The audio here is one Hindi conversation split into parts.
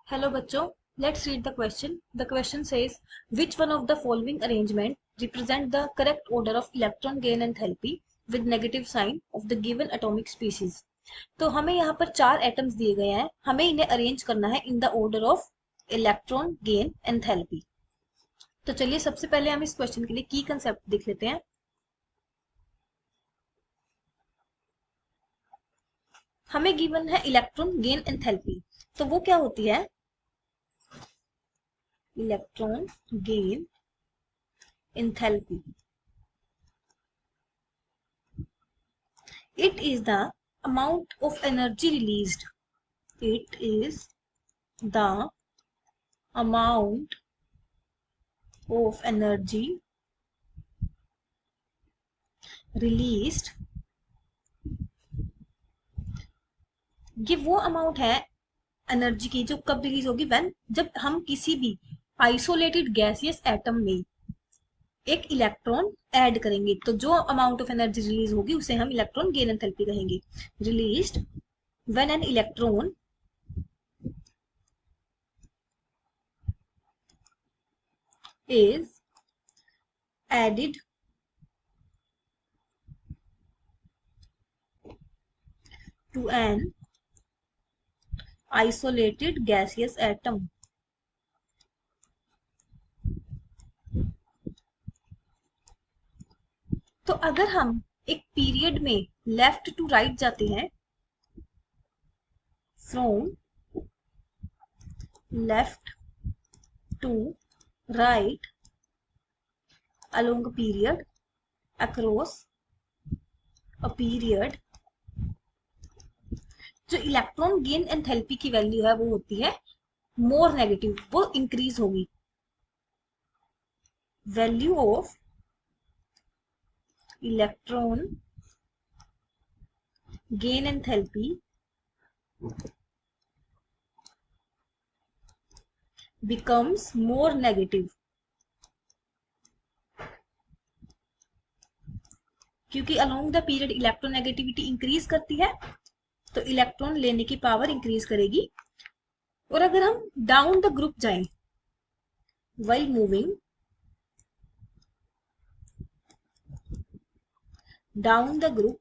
Hello बच्चों, let's read the question. The question says, which one of the following arrangement represent the correct order of electron gain enthalpy with negative sign of the given atomic species? तो हमें यहाँ पर 4 एटम्स दिए गए हैं, हमें इन्हें अरेंज करना है in the order of electron gain enthalpy. तो चलिए सबसे पहले हम इस क्वेश्चन के लिए की कंसेप्ट देख लेते हैं। हमें गिवन है इलेक्ट्रॉन गेन एंथैल्पी, तो वो क्या होती है? Electron gain enthalpy. It is the amount of energy released. It is the amount of energy released. ये वो अमाउंट है एनर्जी की जो कब रिलीज होगी? व्हेन, जब हम किसी भी आइसोलेटेड गैसियस एटम में एक इलेक्ट्रॉन ऐड करेंगे, तो जो अमाउंट ऑफ एनर्जी रिलीज होगी उसे हम इलेक्ट्रॉन गेन एंथैल्पी कहेंगे। Released when an electron is added to an isolated gaseous atom. तो अगर हम एक पीरियड में लेफ्ट टू राइट जाते हैं, from left to right along a period, across a period, जो इलेक्ट्रॉन गेन एंथैल्पी की वैल्यू है वो होती है मोर नेगेटिव, वो इंक्रीज होगी। Value of electron gain enthalpy becomes more negative, क्योंकि along the period electronegativity increase करती है, तो इलेक्ट्रॉन लेने की पावर इंक्रीज करेगी। और अगर हम डाउन द ग्रुप जाएं, while moving down the group,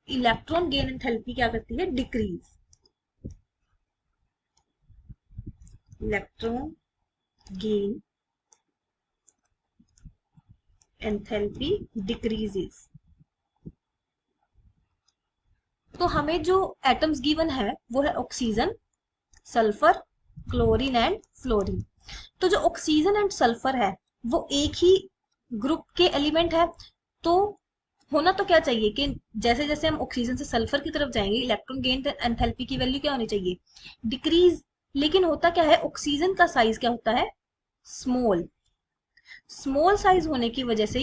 electron gain enthalpy क्या करती है? Decrease. Electron gain enthalpy decreases. तो हमें जो एटम्स गिवन है वो है oxygen, sulphur, chlorine and fluorine. तो जो ऑक्सीजन एंड सल्फर है वो एक ही ग्रुप के एलिमेंट है, तो होना तो क्या चाहिए कि जैसे जैसे हम ऑक्सीजन से सल्फर की तरफ जाएंगे, इलेक्ट्रॉन गेन एंथैल्पी की वैल्यू क्या होनी चाहिए? डिक्रीज। लेकिन होता क्या है, ऑक्सीजन का साइज क्या होता है? स्मॉल। स्मॉल साइज होने की वजह से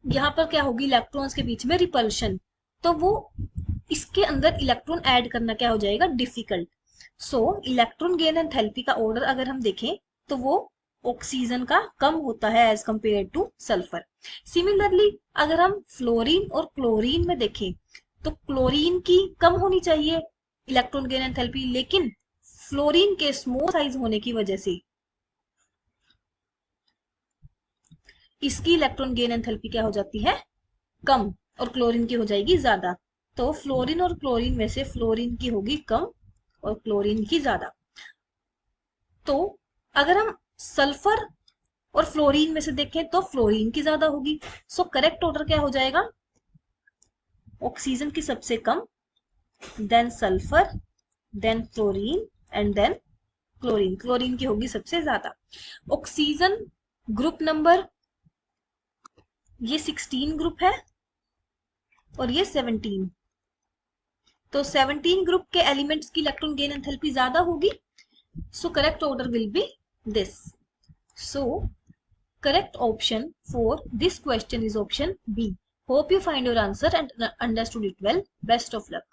यहाँ पर क्या होगी? इलेक्ट्रॉन्स के बीच में रिपल्शन, तो वो इसके अंदर इलेक्ट्रॉन ऐड करना क्या हो जाएगा? डिफिकल्ट। सो इलेक्ट्रॉन गेन एंथैल्पी का ऑर्डर अगर हम देखें तो वो ऑक्सीजन का कम होता है as compare to sulphur. Similarly अगर हम फ्लोरीन और क्लोरीन में देखें तो क्लोरीन की कम होनी चाहिए इलेक्ट्रॉन गेन एंथैल्पी, लेकिन फ्लोरीन के स्मॉल साइज होने की वजह से इसकी इलेक्ट्रॉन गेन एंथैल्पी क्या हो जाती है? कम, और क्लोरीन की हो जाएगी ज्यादा। तो फ्लोरीन और क्लोरीन में से फ्लोरीन की होगी कम और क्लोरीन की ज्यादा। तो अगर हम सल्फर और फ्लोरीन में से देखें तो फ्लोरीन की ज्यादा होगी। सो करेक्ट ऑर्डर क्या हो जाएगा? ऑक्सीजन की सबसे कम, then sulphur, then fluorine and then chlorine. Chlorine की होगी सबसे ज्यादा। ऑक्सीजन ग्रुप नंबर ये 16 ग्रुप है और ये 17, तो 17 ग्रुप के एलिमेंट्स की इलेक्ट्रॉन गेन एंथैल्पी ज्यादा होगी। So correct order will be this. So correct option for this question is option B. Hope you find your answer and understood it well. Best of luck.